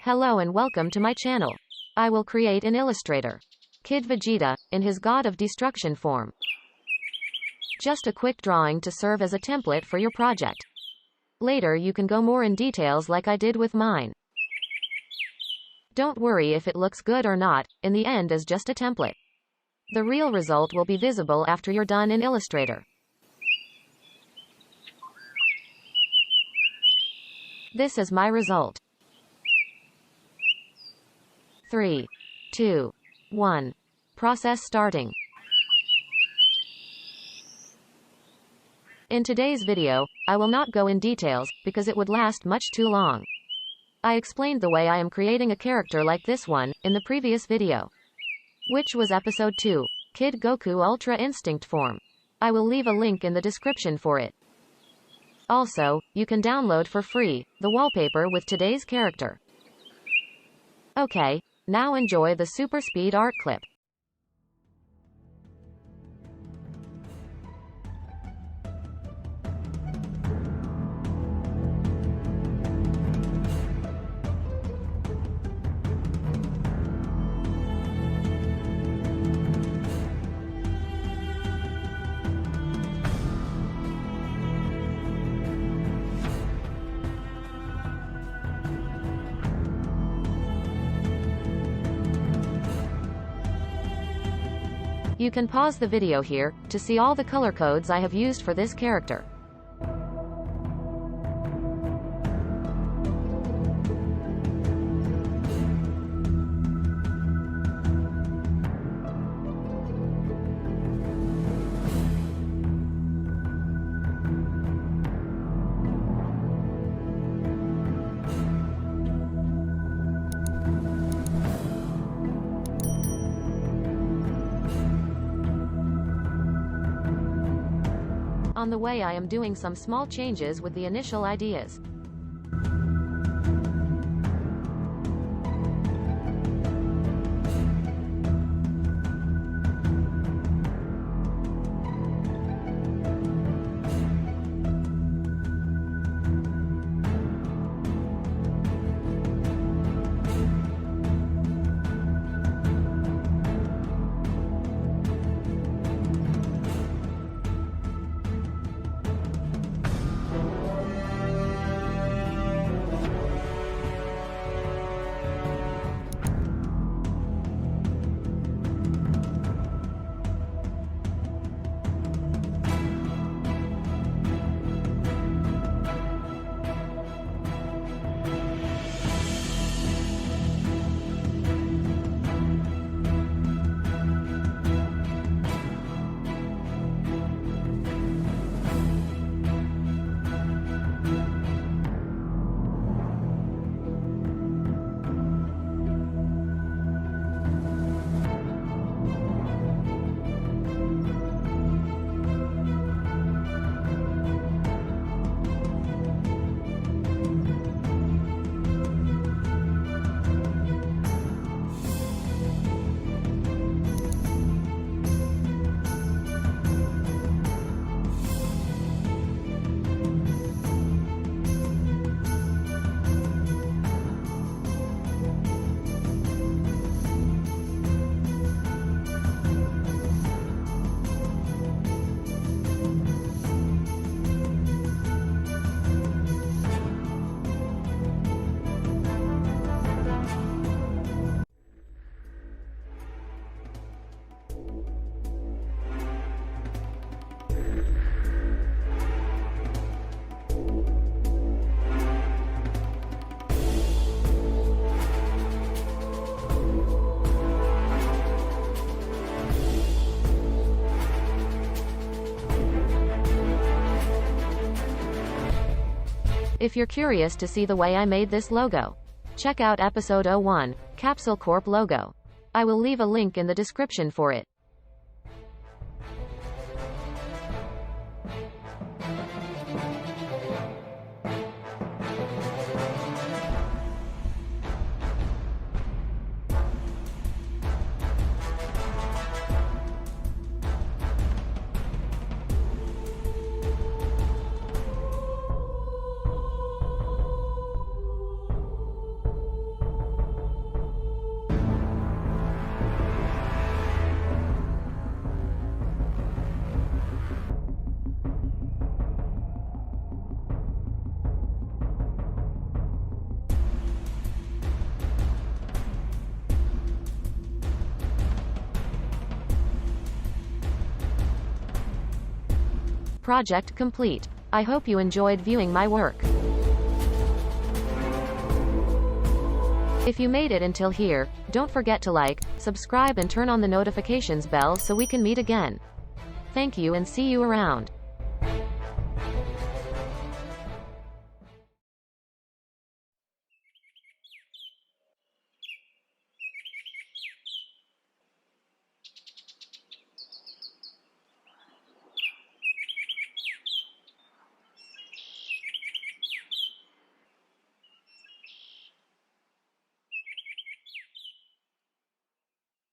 Hello and welcome to my channel. I will create an illustrator. Kid Vegeta, in his God of Destruction form. Just a quick drawing to serve as a template for your project. Later you can go more in details like I did with mine. Don't worry if it looks good or not, in the end is just a template. The real result will be visible after you're done in Illustrator. This is my result. 3, 2, 1. Process starting. In today's video, I will not go in details, because it would last much too long. I explained the way I am creating a character like this one, in the previous video. Which was episode 2, Kid Goku Ultra Instinct form. I will leave a link in the description for it. Also, you can download for free, the wallpaper with today's character. Okay, now enjoy the super speed art clip. You can pause the video here, to see all the color codes I have used for this character. On the way I am doing some small changes with the initial ideas. If you're curious to see the way I made this logo, check out episode 01, Capsule Corp logo. I will leave a link in the description for it. project complete. I hope you enjoyed viewing my work. If you made it until here, don't forget to like, subscribe and turn on the notifications bell so we can meet again. Thank you and see you around.